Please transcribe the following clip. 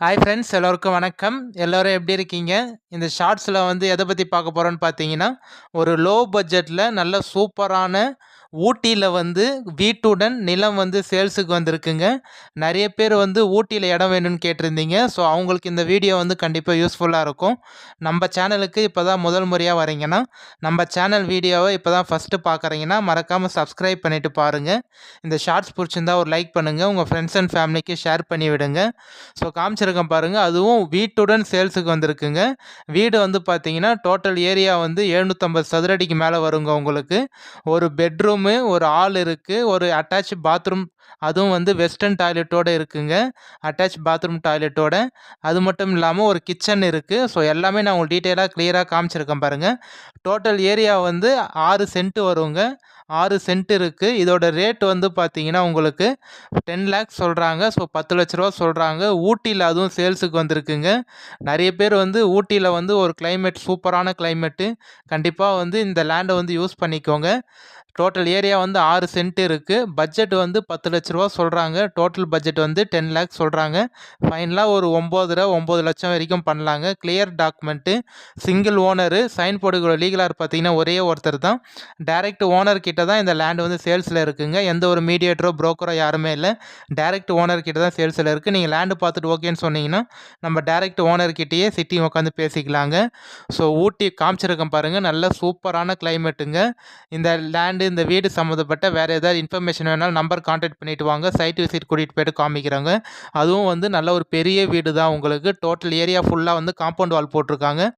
Hi friends எல்லோருக்கும் வணக்கம். எல்லோரும் எப்படி இருக்கீங்க? இந்த ஷார்ட்ஸில் வந்து எதை பற்றி பார்க்க போகிறோன்னு பார்த்தீங்கன்னா, ஒரு லோ பட்ஜெட்டில் நல்ல சூப்பரான ஊட்டியில் வந்து வீட்டுடன் நிலம் வந்து சேல்ஸுக்கு வந்திருக்குங்க. நிறைய பேர் வந்து ஊட்டியில் இடம் வேணும்னு கேட்டிருந்தீங்க. ஸோ அவங்களுக்கு இந்த வீடியோ வந்து கண்டிப்பாக யூஸ்ஃபுல்லாக இருக்கும். நம்ம சேனலுக்கு இப்போ தான் முதல் முறையாக வரீங்கன்னா, நம்ம சேனல் வீடியோவை இப்போ தான் ஃபஸ்ட்டு பார்க்குறீங்கன்னா மறக்காமல் சப்ஸ்கிரைப் பண்ணிவிட்டு பாருங்கள். இந்த ஷார்ட்ஸ் பிடிச்சிருந்தா ஒரு லைக் பண்ணுங்கள். உங்கள் ஃப்ரெண்ட்ஸ் அண்ட் ஃபேமிலிக்கு ஷேர் பண்ணி விடுங்க. ஸோ காமிச்சிருக்கேன் பாருங்கள், அதுவும் வீட்டுடன் சேல்ஸுக்கு வந்திருக்குங்க. வீடு வந்து பார்த்தீங்கன்னா டோட்டல் ஏரியா வந்து 750 சதுரடிக்கு மேலே வருங்க உங்களுக்கு. ஒரு பெட்ரூமு, ஒரு ஹால் இருக்குது, ஒரு அட்டாச் பாத்ரூம், அதுவும் வந்து வெஸ்டர்ன் டாய்லெட்டோட இருக்குங்க. அட்டாச் பாத்ரூம் டாய்லெட்டோட. அது மட்டும் இல்லாமல் ஒரு கிச்சன் இருக்குது. ஸோ எல்லாமே நான் உங்களுக்கு டீட்டெயிலாக கிளியராக காமிச்சிருக்கேன் பாருங்கள். டோட்டல் ஏரியா வந்து 6 சென்ட் வருங்க. 6 சென்ட் இருக்குது. இதோட ரேட் வந்து பார்த்தீங்கன்னா உங்களுக்கு 10 லேக்ஸ் சொல்கிறாங்க. ஸோ 10 லட்ச ரூபா சொல்கிறாங்க. ஊட்டியில் அதுவும் சேல்ஸுக்கு வந்திருக்குங்க. நிறைய பேர் வந்து ஊட்டியில் வந்து ஒரு கிளைமேட் சூப்பரான கிளைமேட்டு. கண்டிப்பாக வந்து இந்த லேண்டை வந்து யூஸ் பண்ணிக்கோங்க. டோட்டல் ஏரியா வந்து 6 சென்ட் இருக்குது. பட்ஜெட் வந்து 10 லட்ச ரூபா சொல்கிறாங்க. டோட்டல் பட்ஜெட் வந்து 10 லேக்ஸ் சொல்கிறாங்க. ஃபைனலாக ஒரு 9 லட்சம் வரைக்கும் பண்ணலாங்க. Clear document, single owner, sign போட்டுக்கிற லீகலார் பார்த்தீங்கன்னா ஒரே ஒருத்தர் தான். டைரக்ட் ஓனர் கிட்ட தான் இந்த லேண்ட் வந்து சேல்ஸில் இருக்குங்க. எந்த ஒரு மீடியேட்டரோ புரோக்கரோ யாருமே இல்லை. டைரக்ட் ஓனர் கிட்ட தான் சேல்ஸில் இருக்குது. நீங்கள் லேண்டு பார்த்துட்டு ஓகேன்னு சொன்னீங்கன்னா நம்ம டைரக்ட் ஓனர் கிட்டேயே சிட்டி உட்காந்து பேசிக்கலாங்க. ஸோ ஊட்டி காமிச்சிருக்கேன் பாருங்கள், நல்ல சூப்பரான கிளைமேட்டுங்க. இந்த லேண்டு, இந்த வீடு சம்மந்தப்பட்ட வேறு ஏதாவது இன்ஃபர்மேஷன் வேணாலும் நம்பர் கான்டாக்ட் பண்ணிவிட்டு வாங்க. சைட் விசிட் கூட்டிகிட்டு போய்ட்டு காமிக்கிறாங்க. அதுவும் வந்து நல்ல ஒரு பெரிய வீடு தான் உங்களுக்கு. டோட்டல் ஏரியா ஃபுல்லாக வந்து காம்பவுண்ட் வால் போட்டிருக்காங்க.